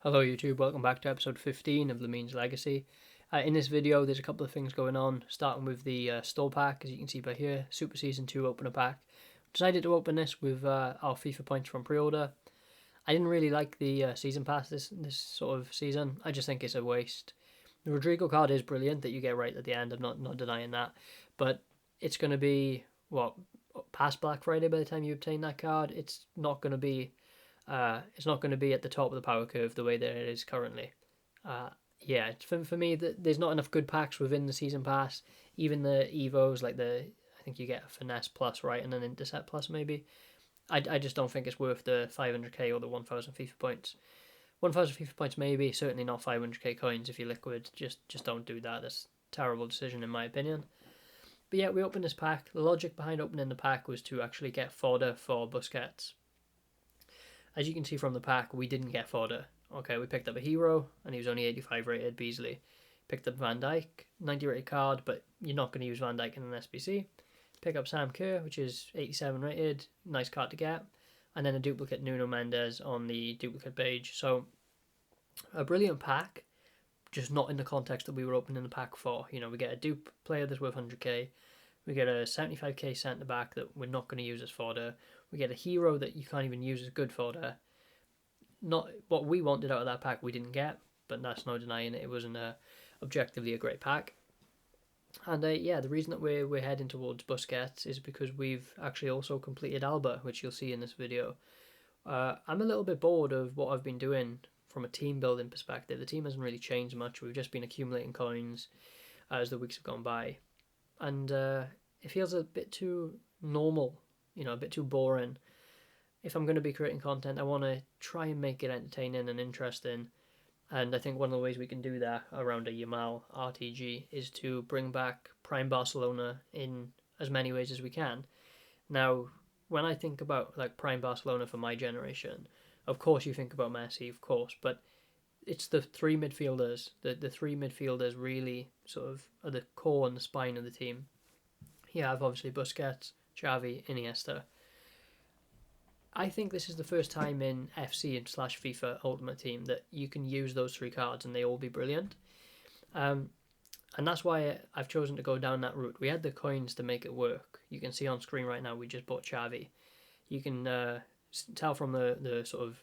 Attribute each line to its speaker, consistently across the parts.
Speaker 1: Hello YouTube, welcome back to episode 15 of Lamine's Legacy. In this video there's a couple of things going on, starting with the store pack, as you can see by here, Super Season 2 opener pack. Decided to open this with our FIFA points from pre-order. I didn't really like the season pass this sort of season. I just think it's a waste. The Rodrigo card is brilliant that you get right at the end, I'm not denying that, but it's going to be, past Black Friday by the time you obtain that card. It's not going to be at the top of the power curve the way that it is currently. Yeah, for me, there's not enough good packs within the season pass. Even the Evos, I think you get a Finesse Plus, right, and an Intercept Plus maybe. I just don't think it's worth the 500k or the 1000 FIFA points. 1000 FIFA points maybe, certainly not 500k coins if you're liquid. Just don't do that. That's a terrible decision in my opinion. But yeah, we opened this pack. The logic behind opening the pack was to actually get fodder for Busquets. As you can see from the pack, we didn't get fodder. Okay, we picked up a hero, and he was only 85 rated, Beasley. Picked up Van Dijk, 90 rated card, but you're not going to use Van Dijk in an SBC. Pick up Sam Kerr, which is 87 rated, nice card to get. And then a duplicate Nuno Mendes on the duplicate page. So, a brilliant pack, just not in the context that we were opening the pack for. You know, we get a dupe player that's worth 100k. We get a 75k centre back that we're not going to use as fodder. We get a hero that you can't even use as good fodder. Not what we wanted out of that pack, we didn't get, but that's no denying it. It wasn't objectively a great pack. And yeah, the reason that we're heading towards Busquets is because we've actually also completed Alba, which you'll see in this video. I'm a little bit bored of what I've been doing from a team building perspective. The team hasn't really changed much. We've just been accumulating coins as the weeks have gone by. And it feels a bit too normal, a bit too boring. If I'm going to be creating content, I want to try and make it entertaining and interesting. And I think one of the ways we can do that around a Yamal RTG is to bring back Prime Barcelona in as many ways as we can. Now, when I think about like Prime Barcelona for my generation, of course you think about Messi, of course, but it's the three midfielders. The three midfielders really sort of are the core and the spine of the team. You have obviously Busquets, Xavi, Iniesta. I think this is the first time in FC and /FIFA Ultimate Team that you can use those three cards and they all be brilliant. And that's why I've chosen to go down that route. We had the coins to make it work. You can see on screen right now we just bought Xavi. You can tell from the sort of,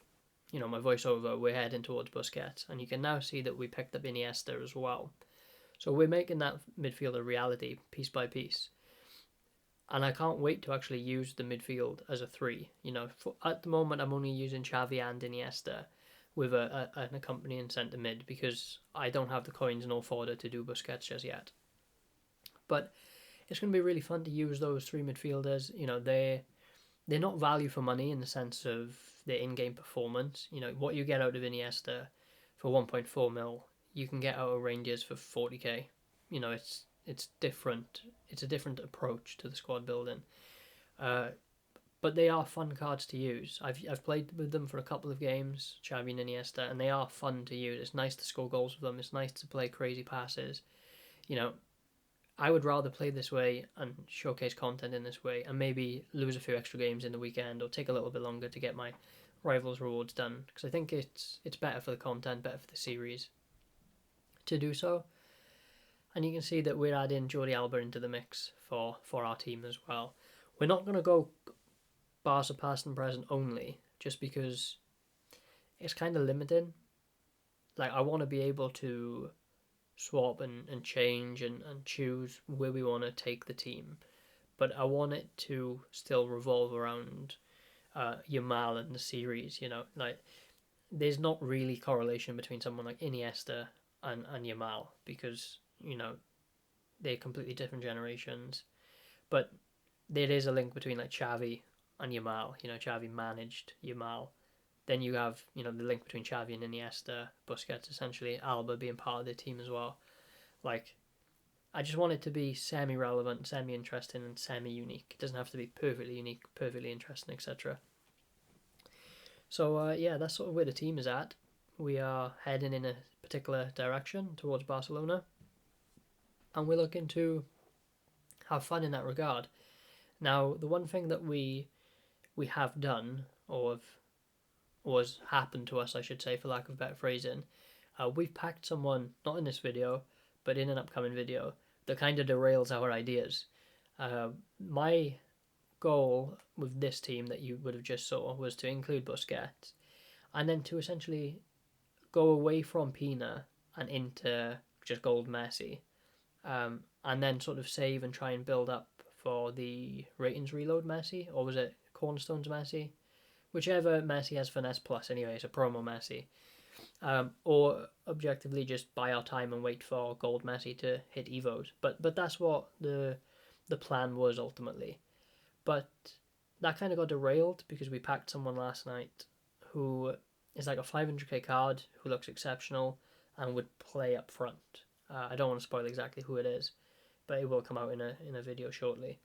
Speaker 1: my voiceover, we're heading towards Busquets. And you can now see that we picked up Iniesta as well. So we're making that midfield a reality piece by piece. And I can't wait to actually use the midfield as a three. At the moment, I'm only using Xavi and Iniesta with an accompanying centre mid because I don't have the coins nor fodder to do Busquets just yet. But it's going to be really fun to use those three midfielders. They're not value for money in the sense of their in-game performance. What you get out of Iniesta for 1.4 mil, you can get out of Rangers for 40k. It's different. It's a different approach to the squad building. But they are fun cards to use. I've played with them for a couple of games, Xavi and Iniesta, and they are fun to use. It's nice to score goals with them. It's nice to play crazy passes. I would rather play this way and showcase content in this way and maybe lose a few extra games in the weekend or take a little bit longer to get my Rivals rewards done, because I think it's better for the content, better for the series to do so. And you can see that we're adding Jordi Alba into the mix for our team as well. We're not going to go Barca past and present only, just because it's kind of limiting. Like, I want to be able to swap and change and choose where we want to take the team. But I want it to still revolve around Yamal and the series, there's not really correlation between someone like Iniesta and Yamal because they're completely different generations, but there is a link between like Xavi and Yamal. Xavi managed Yamal. Then you have the link between Xavi and Iniesta, Busquets, essentially Alba being part of the team as well. Like, I just want it to be semi-relevant, semi-interesting, and semi-unique. It doesn't have to be perfectly unique, perfectly interesting, etc. So yeah, that's sort of where the team is at. We are heading in a particular direction towards Barcelona, and we're looking to have fun in that regard. Now, the one thing that we have done, or have was happened to us, I should say, for lack of better phrasing. We've packed someone, not in this video, but in an upcoming video, that kind of derails our ideas. My goal with this team that you would have just saw was to include Busquets, and then to essentially go away from Pina and into just gold Messi, and then sort of save and try and build up for the ratings reload Messi, or was it Cornerstones Messi? Whichever Messi has finesse plus anyway, it's a promo Messi. Or objectively just buy our time and wait for gold Messi to hit Evos. But that's what the plan was ultimately. But that kind of got derailed because we packed someone last night who is like a 500k card, who looks exceptional and would play up front. I don't want to spoil exactly who it is, but it will come out in a video shortly.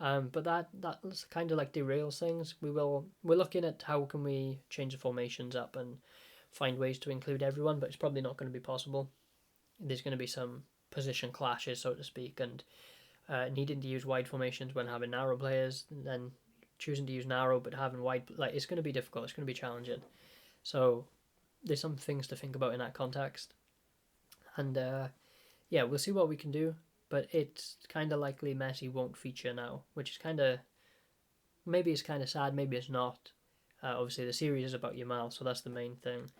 Speaker 1: But that's kind of like derails things. We're looking at how can we change the formations up and find ways to include everyone, but it's probably not going to be possible. There's going to be some position clashes, so to speak, and needing to use wide formations when having narrow players, and then choosing to use narrow but having wide, like, it's going to be difficult. It's going to be challenging. So there's some things to think about in that context, and yeah, we'll see what we can do. But it's kind of likely Messi won't feature now, which is kind of, maybe it's kind of sad, maybe it's not. Obviously, the series is about Yamal, so that's the main thing.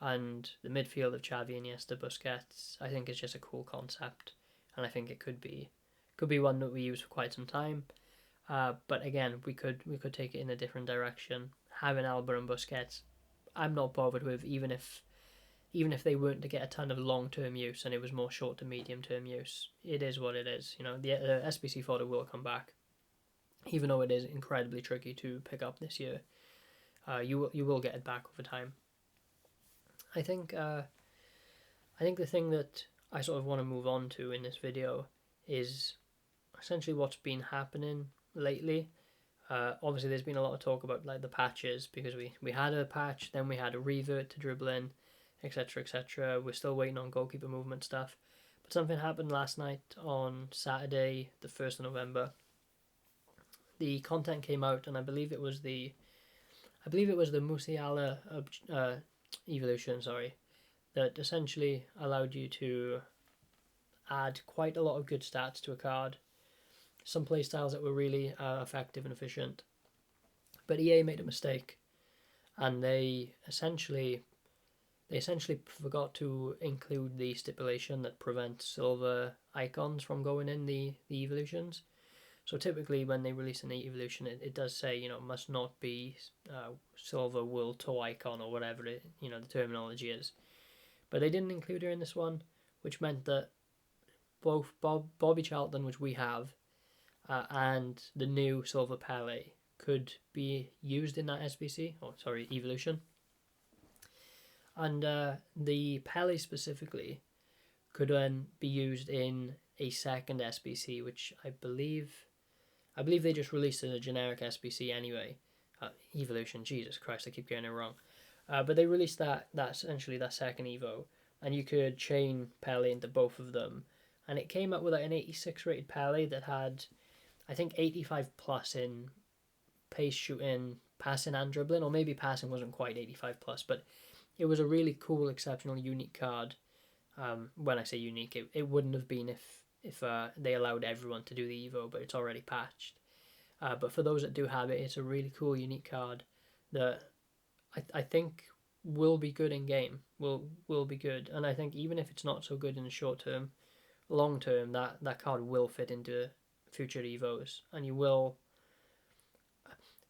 Speaker 1: And the midfield of Xavi, Iniesta, Busquets, I think is just a cool concept, and I think it could be one that we use for quite some time. But again, we could take it in a different direction. Having Alba and Busquets, I'm not bothered with, even if they weren't to get a ton of long-term use and it was more short to medium-term use. It is what it is. You know, the SBC photo will come back, even though it is incredibly tricky to pick up this year. You will get it back over time. I think the thing that I sort of want to move on to in this video is essentially what's been happening lately. Obviously, there's been a lot of talk about like the patches, because we had a patch, then we had a revert to dribbling, etc., etc. We're still waiting on goalkeeper movement stuff, but something happened last night on Saturday, the 1st of November. The content came out, and I believe it was the Musiala evolution, that essentially allowed you to add quite a lot of good stats to a card. Some playstyles that were really effective and efficient, but EA made a mistake, and they essentially forgot to include the stipulation that prevents silver icons from going in the evolutions. So typically when they release an evolution, it does say, you know, must not be silver world tour icon or whatever the terminology is. But they didn't include her in this one, which meant that both Bobby Charlton, which we have, and the new silver Pele could be used in that SBC, evolution. And the Pele specifically could then be used in a second SBC, which I believe they just released as a generic SBC anyway. Evolution, Jesus Christ, I keep getting it wrong. But they released that essentially that second Evo, and you could chain Pele into both of them. And it came up with like an 86 rated Pele that had, I think, 85 plus in pace, shooting, passing and dribbling, or maybe passing wasn't quite 85 plus, but it was a really cool, exceptional, unique card. When I say unique, it wouldn't have been if they allowed everyone to do the Evo, but it's already patched. But for those that do have it, it's a really cool, unique card that I think will be good in game, will be good. And I think even if it's not so good in the short term, long term, that card will fit into future Evos, and you will.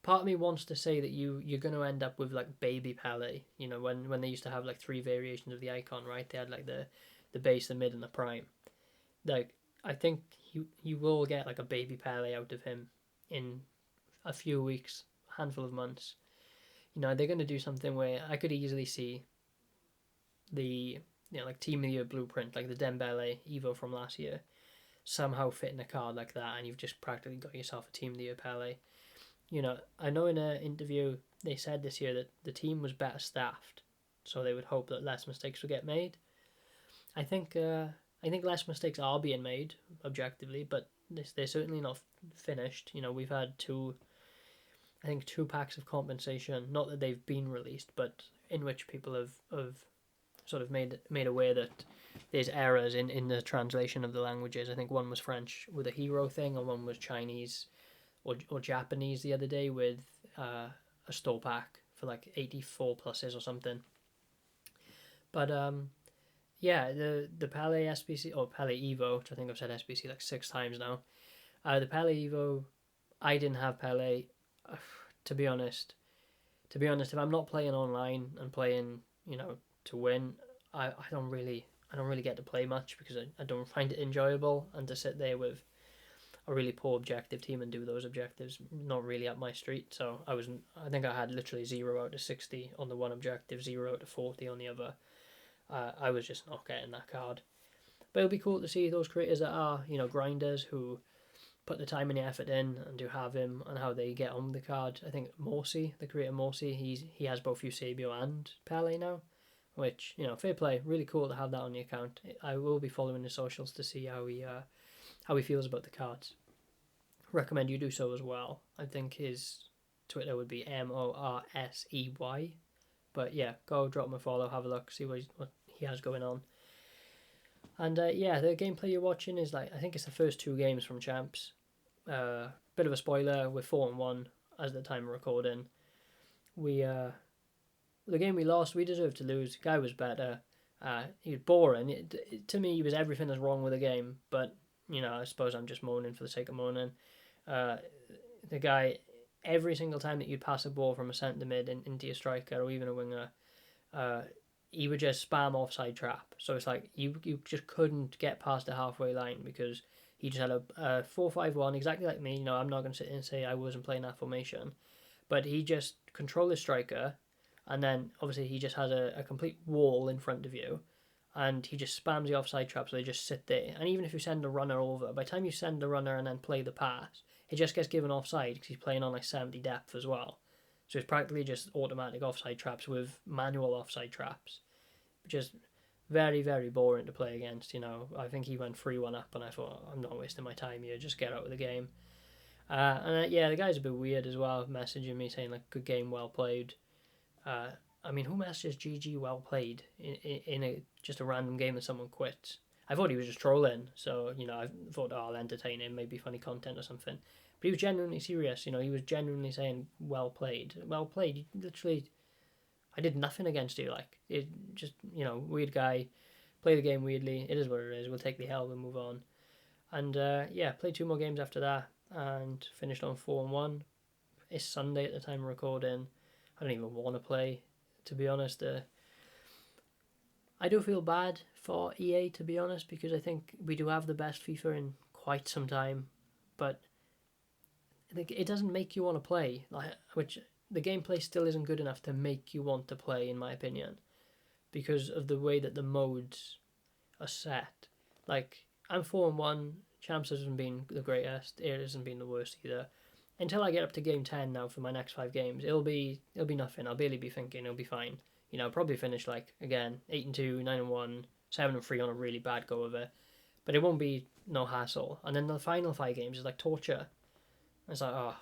Speaker 1: Part of me wants to say that you're going to end up with like baby Pele, you know, when they used to have like 3 variations of the icon, right? They had like the base, the mid, and the prime. Like, I think you will get like a baby Pele out of him in a few weeks, a handful of months. You know, they're going to do something where I could easily see the, like Team of the Year blueprint, like the Dembele Evo from last year, somehow fitting a card like that, and you've just practically got yourself a Team of the Year Pele. You know, I know in an interview they said this year that the team was better staffed, so they would hope that less mistakes would get made. I think less mistakes are being made objectively, but they're certainly not finished. You know, we've had 2 I think 2 packs of compensation, not that they've been released, but in which people have sort of made aware that there's errors in the translation of the languages. I think one was French with a hero thing, and one was Chinese or Japanese the other day with a store pack for like 84 pluses or something. But yeah, the Pele SBC or Pele Evo, which I think I've said SBC like 6 times now. The Pele Evo, I didn't have Pele. To be honest, if I'm not playing online and playing, to win, I don't really get to play much because I don't find it enjoyable, and to sit there with a really poor objective team and do those objectives, not really up my street. So I think I had literally 0 out of 60 on the one objective, 0 out of 40 on the other. I was just not getting that card. But it'll be cool to see those creators that are, grinders who put the time and the effort in and do have him, and how they get on with the card. I think Morsi, the creator Morsi, he has both Eusebio and Pele now, which, fair play, really cool to have that on the account. I will be following the socials to see how he feels about the cards. Recommend you do so as well. I think his Twitter would be MORSEY. But yeah, go drop him a follow, have a look, see what he has going on. And yeah, the gameplay you're watching is I think it's the first 2 games from Champs. Bit of a spoiler, we're 4-1 as the time of recording. The game we lost, we deserved to lose. The guy was better. He was boring. To me, he was everything that's wrong with the game. But, I suppose I'm just moaning for the sake of moaning. The guy, every single time that you'd pass a ball from a centre mid into your striker or even a winger, he would just spam offside trap. So it's like you just couldn't get past the halfway line because he just had a 4-5-1, exactly like me. I'm not going to sit and say I wasn't playing that formation. But he just controlled the striker, and then obviously he just has a complete wall in front of you, and he just spams the offside trap, so they just sit there. And even if you send a runner over, by the time you send the runner and then play the pass, it just gets given offside because he's playing on like 70 depth as well. So it's practically just automatic offside traps with manual offside traps. Just very, very boring to play against. I think he went 3-1 up, and I thought, I'm not wasting my time here, just get out of the game. And yeah, the guy's a bit weird as well, messaging me saying like, good game, well played. I mean, who messages GG well played in just a random game that someone quits? I thought he was just trolling, so I thought, I'll entertain him, maybe funny content or something. But he was genuinely serious. He was genuinely saying well played. Literally, I did nothing against you. Like, it just, weird guy, play the game weirdly. It is what it is. We'll take the L and move on. And yeah, played 2 more games after that and finished on 4-1. It's Sunday at the time of recording. I don't even want to play, to be honest. I do feel bad for EA, to be honest, because I think we do have the best FIFA in quite some time, but it doesn't make you want to play, which the gameplay still isn't good enough to make you want to play, in my opinion, because of the way that the modes are set. Like, I'm 4-1, Champs hasn't been the greatest, it hasn't been the worst either. Until I get up to game 10 now for my next 5 games, it'll be nothing. I'll barely be thinking, it'll be fine. I'll probably finish again, 8-2, 9-1, 7-3 on a really bad go of it. But it won't be no hassle. And then the final 5 games is like torture. It's like,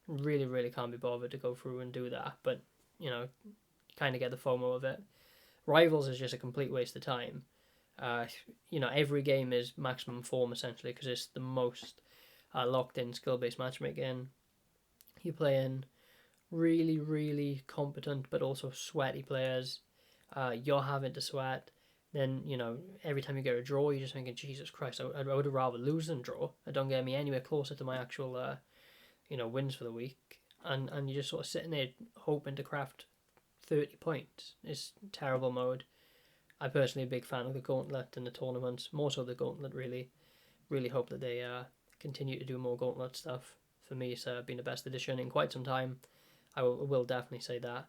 Speaker 1: really, really can't be bothered to go through and do that. But, kind of get the FOMO of it. Rivals is just a complete waste of time. Every game is maximum form, essentially, because it's the most locked-in skill-based matchmaking. You're playing really, really competent but also sweaty players. You're having to sweat. Then, every time you get a draw, you're just thinking, Jesus Christ, I would have rather lose than draw. It don't get me anywhere closer to my actual, wins for the week. And you're just sort of sitting there hoping to craft 30 points. It's terrible mode. I'm personally a big fan of the Gauntlet and the tournaments, more so the Gauntlet, really. Really hope that they continue to do more Gauntlet stuff. For me, it's been the best edition in quite some time. I will definitely say that.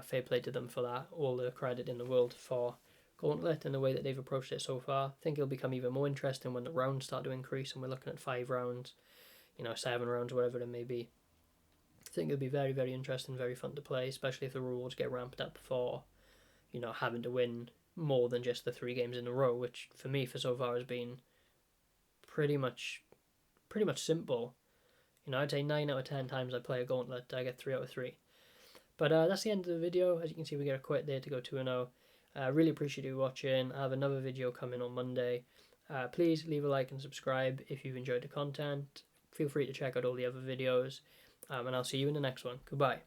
Speaker 1: Fair play to them for that. All the credit in the world for Gauntlet and the way that they've approached it so far. I think it'll become even more interesting when the rounds start to increase and we're looking at 5 rounds, 7 rounds, whatever it may be. I think it'll be very, very interesting, very fun to play, especially if the rewards get ramped up for, having to win more than just the 3 games in a row, which for me for so far has been pretty much simple. You know, I'd say 9 out of 10 times I play a gauntlet, I get 3 out of 3. But that's the end of the video. As you can see, we get a quit there to go 2-0. Really appreciate you watching. I have another video coming on Monday. Please leave a like and subscribe if you've enjoyed the content. Feel free to check out all the other videos. And I'll see you in the next one. Goodbye.